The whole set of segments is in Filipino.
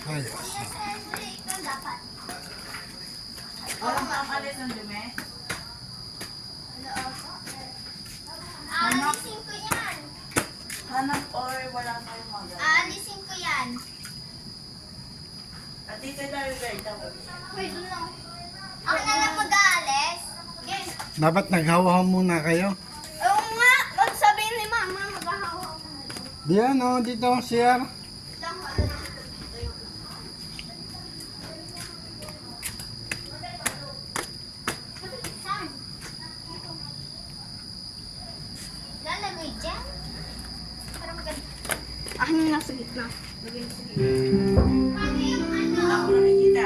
Ay, Walang pang-alis ng dumi? Aalisin ko yan. Hanap or wala kayong magawa? Aalisin ko yan. At dito tayo guys, dapat. Pwede na. Ako na lang mag-aalis. Yes. dapat naghawa muna kayo. Oo nga. Magsabihin ni mama, maghahawa ko. Diyan o, dito, sir. Lalagay dyan. Para maganda. Akin yung nasa gitna. Lagay mo sa gitna. Ano yung ano? Ako nakikita.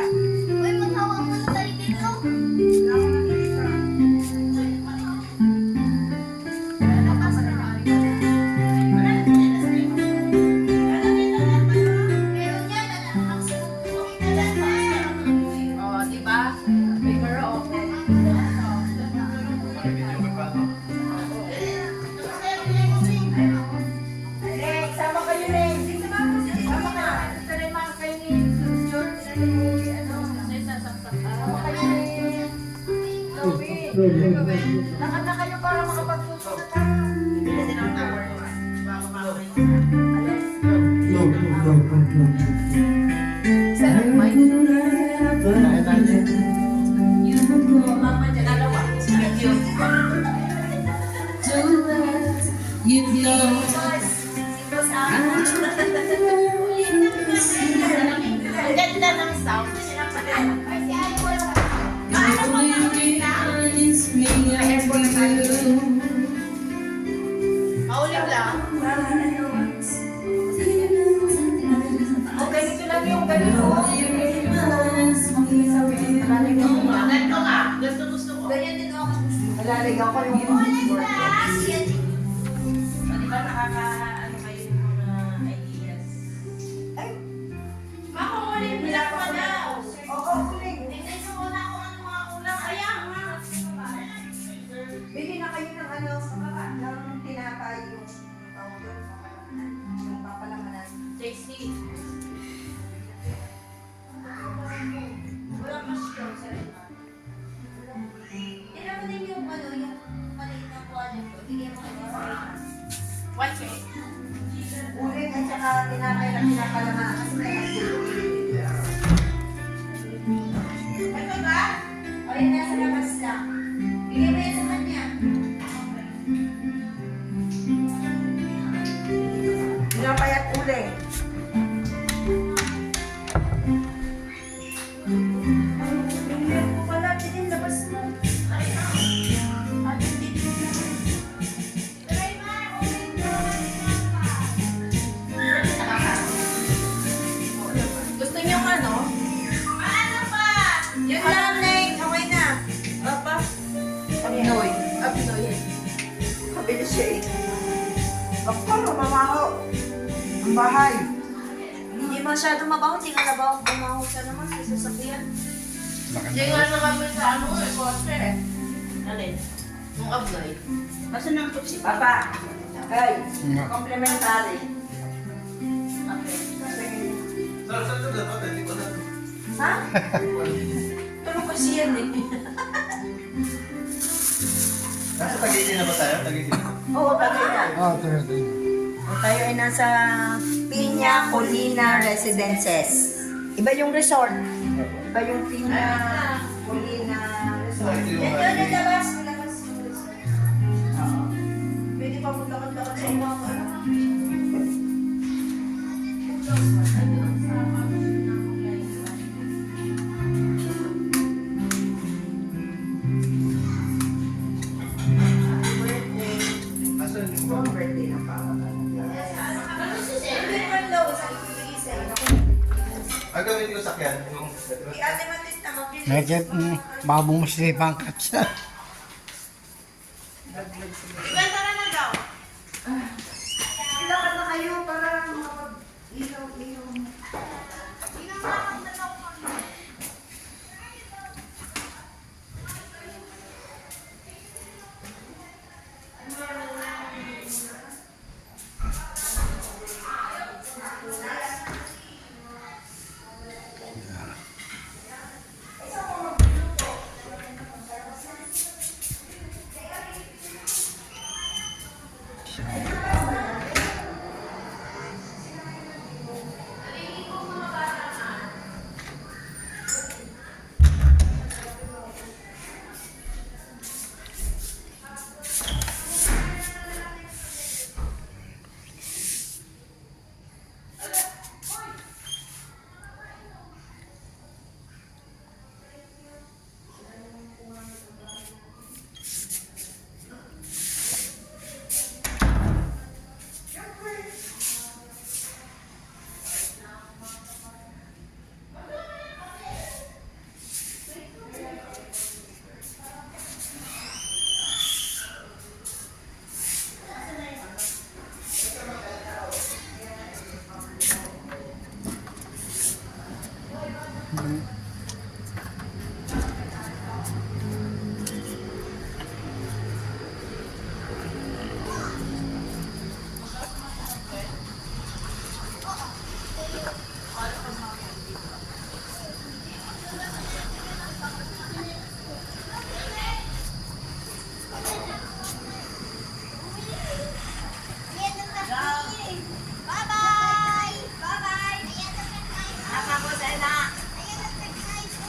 Uy, maghawa mo na tayo dito. Ako nakikita. Meron yan. Oh, diba? Bigger open. Nek, sama kayo, Nek. Sama ka. Sama kayo ni Jun. Sama kayo ni Chloe. Lakad na kayo para makapagsusunod na. Bibili din ang tower. Bago mamay. Alis. Sir, Mike? Mama, dyan dalawa. Video. You know Ang ganda ng sound. it's me and you. Maulim lang. O, ganito lang yung ganito. Ganito nga. Ganito gusto ko. Ganyan din ako. Malaligaw ko yung Di ba nakaka-ano kayo ng mga ideas? Ay! Makukulit nila pa daw. Oo, kulit. Tingnan nyo muna kung ano mga kulang. Kaya nga. Bili na kayo ng ano, ng tinapay yung tawag doon, yung papalamanan. JC. Wala mas yun sa rin. Tira mo din yung ano, yung maliit na kuwanan ko. Bigyan mo kayo sa akin. 1K. Ulit at saka tinapay na pinapalamanan kasi may nagtulog. Ito ba? O yun, nasa labas lang. Bigyan mo yan sa kanya. Tinapay at uling. Wala, din labas mo. Gusto niyo ano? Ano pa? Yun lang, Neng. Okay na. Apa? Pinoy. Pinoy. Kabilis siya eh. Ako, mamaho. Ang bahay. Hindi masyado mabaho. Hindi nga nabaho. Bumaho ka naman sa sasakyan. Hindi Maganda. nga na kami sa ano eh. Kotse eh. Alin? Yung abloy. Basta nang si Papa. Ay, Nga. complimentary. Okay. Ha? Tulog kasi yan eh. Nasa Tagaytay na ba tayo? Tagaytay. Oo, tagay na. Oh, tingnan. Tayo ay nasa Piña Colina Residences. Iba yung resort. Iba yung Piña Colina Resort. Ito yung Yan mga- yun, labas. Labas yung resort. Oo. Pwede pa maglakad-lakad sa ibang ano. Asan yung Yung birthday ng papa. Hindi man daw, sa ibigay sa'yo. Ang gawin ko sakyan, yung Ate Matis na mabilis. Medyo, babong masipang katsa. Ibenta ka na daw. Ilakad na kayo para makapag-ilaw-ilaw. Bye-bye! Bye-bye! Ayan na pagkain ko. Nakakosena. Ayan na pagkain ko.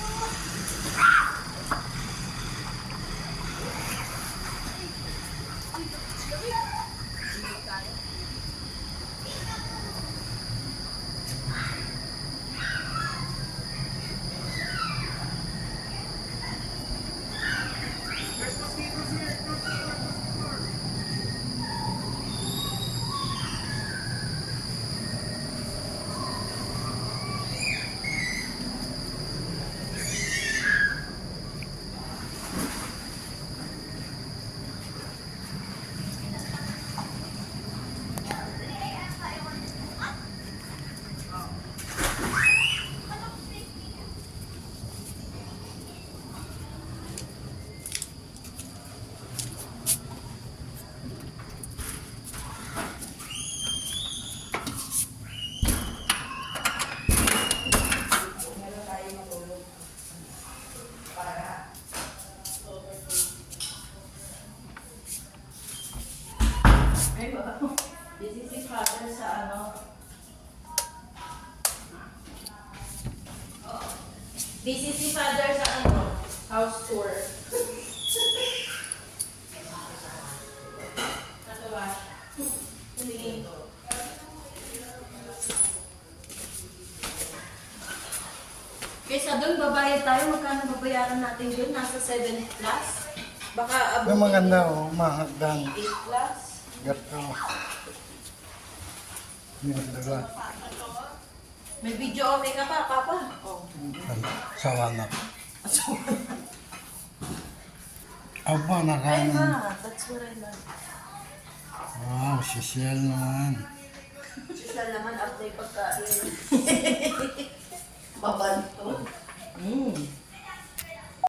Ay, wow. This is si Father sa ano. This is si Father sa ano. House tour. Ano ba? Tumingin. Kaysa doon, babayad tayo. Magkano babayaran natin doon? Nasa 7 plus? Baka abot Yung maganda oh, mahagdan. 8 plus? Gato. Yung dala. May video okay ka pa, Papa? Oh. Sawa na. Aba, Ay, nakain. ma. That's what I love. Wow, social naman. Social naman after pagkain. Babanto.